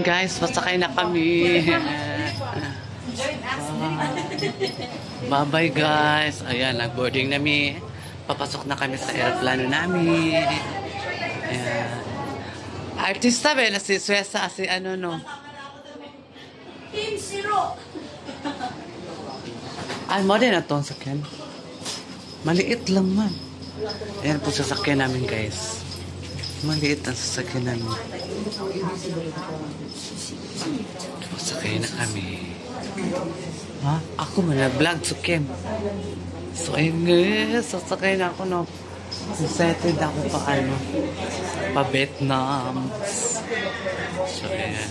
Guys, pasakay na kami. Bye-bye guys. Ayan, nag-boarding nami. Papasok na kami sa aeroplano namin. Ayan. Artista ba na si Suesa, si ano no? Team Zero. Ay, mo din na itong sakyan. Maliit lang man. Ayan po sasakyan namin guys. Maliit ang sasakyan namin. Sakay na kami. Ha? Ako man na-vlog so Kim. So ayun guys, sasakay na ako no. Excited ako pa ano. Pa Vietnam. So ayan.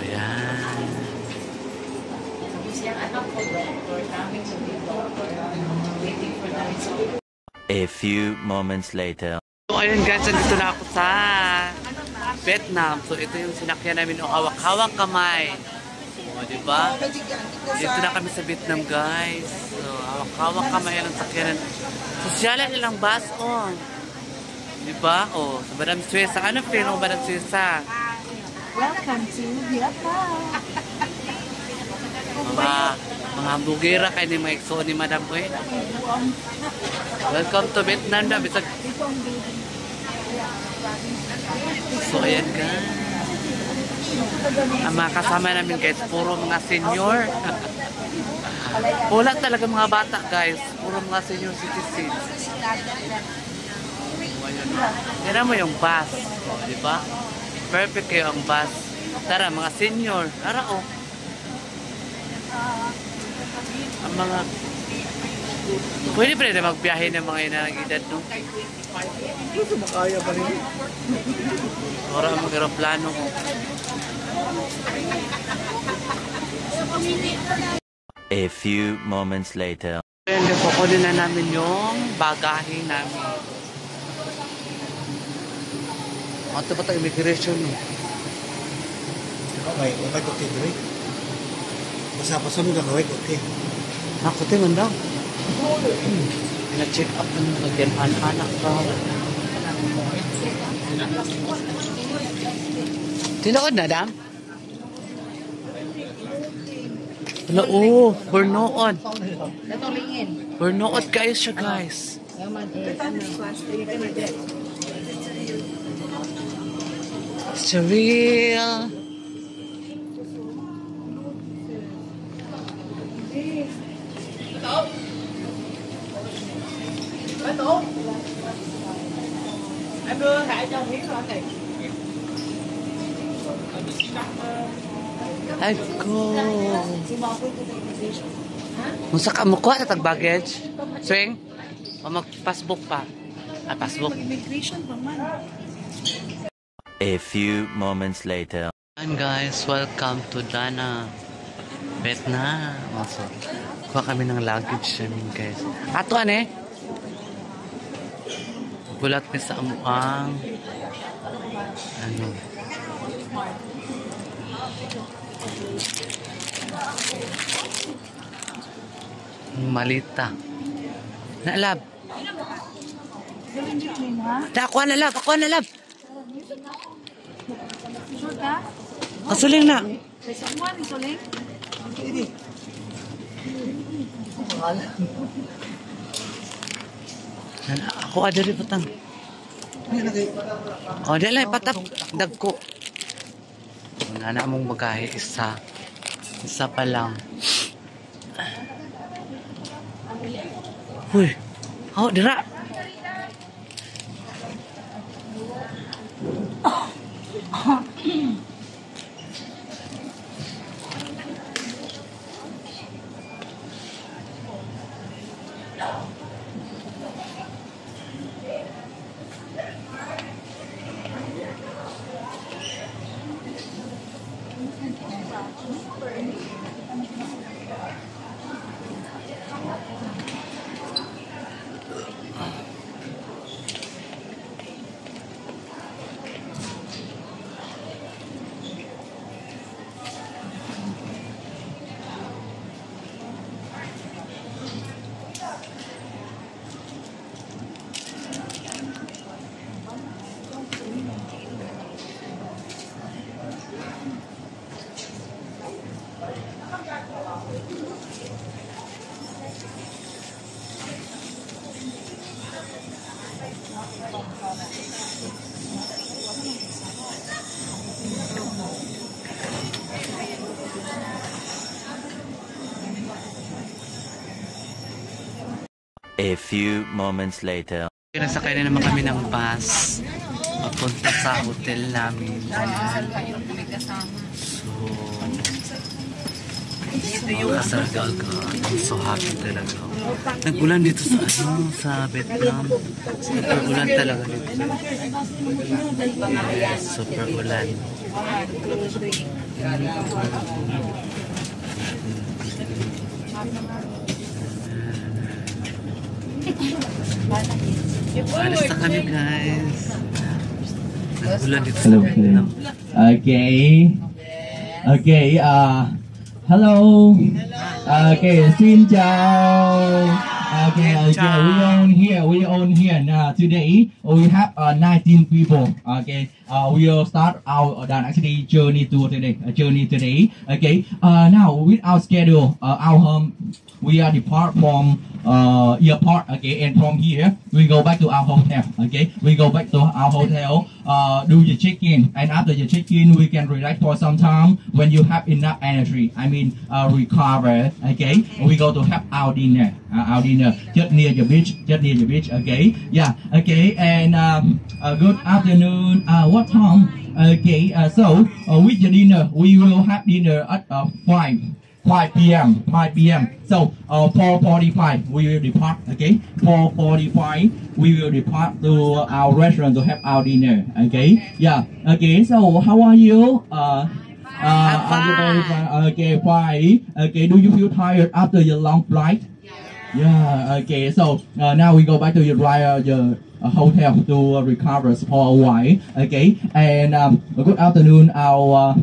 Ayan. A few moments later. So ayun guys, nandito na ako sa Vietnam. So ito yung sinakyan namin o hawak-hawak kamay. O diba? Dito na kami sa Vietnam guys. So hawak-hawak kamay ang sakyanan. Sosyalan nilang bus on. Diba? O, sa Madam Suesa. Ano pinong Madam Suesa? Welcome to Vietnam. Mga bugera kayo ni mga ekso ni Madam Uy. Welcome to Vietnam na. Bisag. So ayan guys. Ang mga kasama namin guys, puro mga senior. Wala talaga mga bata guys. Puro mga senior citizens. Tira mo yung bus. O, diba? Perfect kayo ang bus. Tara, mga senior. Tara o. Ang mga... Pwede pa rin na magbiyahe ng mga inang edad, no? Ito makaya pa rin. Ora ang aeroplano ko. A few moments later. And kukunin na namin yung bagahe namin. Ito pa tayo immigration, no? Okay, okay ko tindre. Basta mo na kaway ko te. Ako tayo man daw. Na-check up ng magyan anak ka. Tinood na, Dam? Wala, oh, burnood. Burnood kayo siya, guys. Surreal. Em đưa thả cho miếng rồi thì. Ay ko. Musa ka mo kuha sa tag-baggage? Swing? O mag-passbook pa? Ah, passbook. Immigration pa man. A few moments later. And guys, welcome to Dana, Vietnam. Also, kuha kami ng luggage namin guys. Ato ane? Gulat mi sa amuang ano malita na lab na ako na lab Sure ka? kasuling na Someone is uling? ako adiri patang o dala patap dagko wala na mong bagahe isa pa lang huy dira A few moments later. Nasakay na naman kami ng bus papunta sa hotel namin. Ayan. So, kasargaga. I'm so happy talaga. Nag-ulan dito sa sa Vietnam. Super ulan talaga dito. Yes, super ulan. Alis na kami, guys. Nag-ulan dito sa Vietnam. Okay. Okay, hello. Okay, xin chào. Okay, we on here now. Today we have 19 people. Okay, we'll start our actually journey today. Okay, now with our schedule, our home, we are depart from airport. Okay, and from here we go back to our hotel. Okay, we go back to our hotel. Do your check-in, and after your check-in, we can relax for some time. When you have enough energy, I mean, recover. Okay, we go to have our dinner. Just near the beach. Okay, yeah. Okay, and good afternoon. What time? Okay, so with the dinner, we will have dinner at 5 p.m. So 4:45 we will depart. Okay, 4:45 we will depart to our restaurant to have our dinner. Okay, yeah. Okay, so how are you? I'm fine. Okay, fine. Okay, do you feel tired after your long flight? Yeah. Okay, so now we go back to your hotel to recover for a while. Okay, and good afternoon, our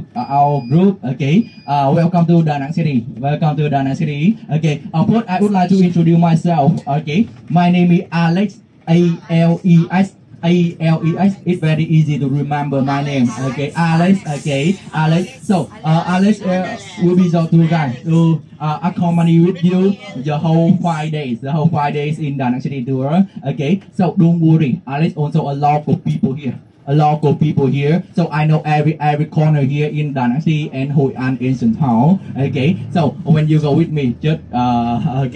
group. Okay, welcome to Da Nang City. Okay, first I would like to introduce myself. Okay, my name is Alex. ALES. It's very easy to remember my name. Okay, Alex. Okay, Alex. So, Alex will be the tour guide to accompany with you the whole 5 days. In Da Nang City tour. Okay, so don't worry. Alex also a lot of people here. So I know every corner here in Da Nang City and Hoi An Ancient Town. Okay, so when you go with me, just I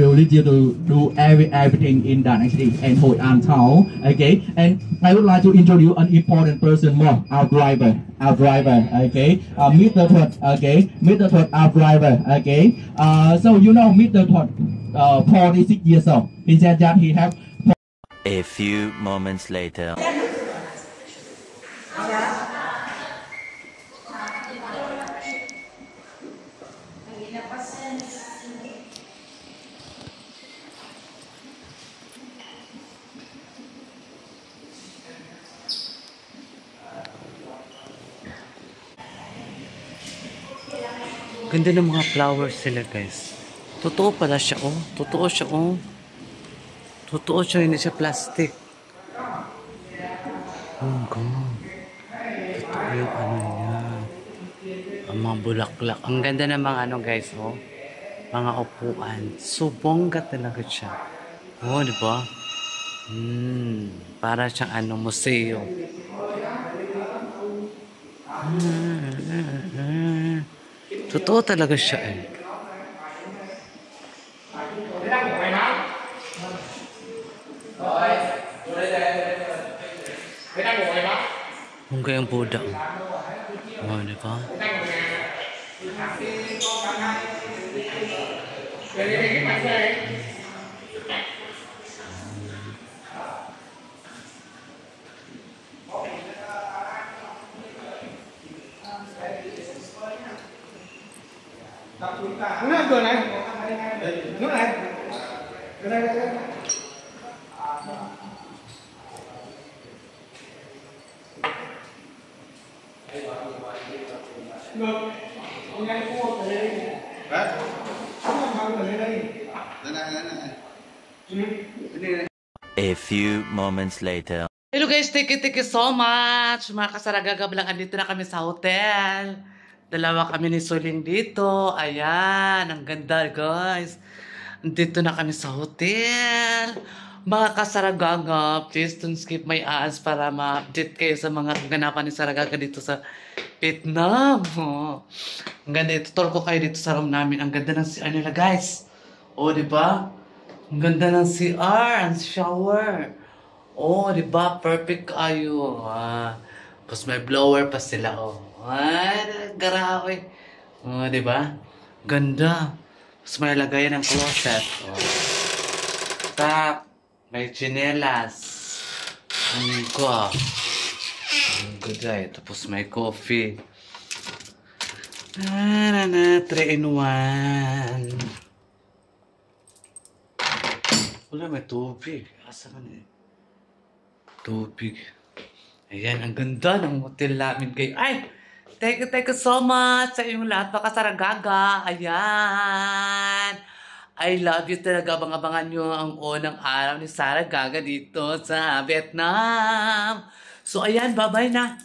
will lead you to do everything in Da Nang City and Hoi An Town. Okay, and I would like to introduce an important person more, our driver. Okay, Mr. Thuật. Okay, Mr. Thuật, our driver. Okay, so you know Mr. Thuật, 46 years old. He said that he have. A few moments later. Ganda ng mga flowers sila, guys. Totoo pala siya, oh. Totoo siya, hindi siya plastic. Oh, God. Totoo yung ano niya. Ang mga bulaklak. Ang ganda ng mga ano, guys, oh. Mga upuan. So, bongga talaga siya. Oh, di ba? Para siyang ano, museo. Totoo talaga siya eh. Kung kayang Buddha. Oh, di ba? Nước này. Nước này. Đây. A few moments later. Hello guys, thank you so much. Mga kasaragagablang, andito na kami sa hotel. Dalawa kami ni Suling dito. Ayan, ang ganda guys. Andito na kami sa hotel. Mga kasaragaga, please don't skip my ads para ma-update kayo sa mga kaganapan ni Saragaga dito sa Vietnam. Oh. Ang ganda, ituturo ko kayo dito sa room namin. Ang ganda ng nila guys. O, diba? Ang ganda ng CR, ang shower. Oh, di ba? Perfect kayo. Tapos may blower pa sila, oh. Grabe. Oh, di ba? Ganda. Tapos may lagayan ng closet. Oh. Tak. May chinelas. Ang ko. Ang ganda eh. Tapos may coffee. 3 in 1. Wala, may tubig. Asa ka na eh? Tubig. Ayan, ang ganda ng hotel namin kayo. Ay! Thank you so much sa inyong lahat. Baka Saragaga. Ayan. I love you talaga. Abangan nyo ang unang araw ni Saragaga dito sa Vietnam. So, ayan. Bye-bye na.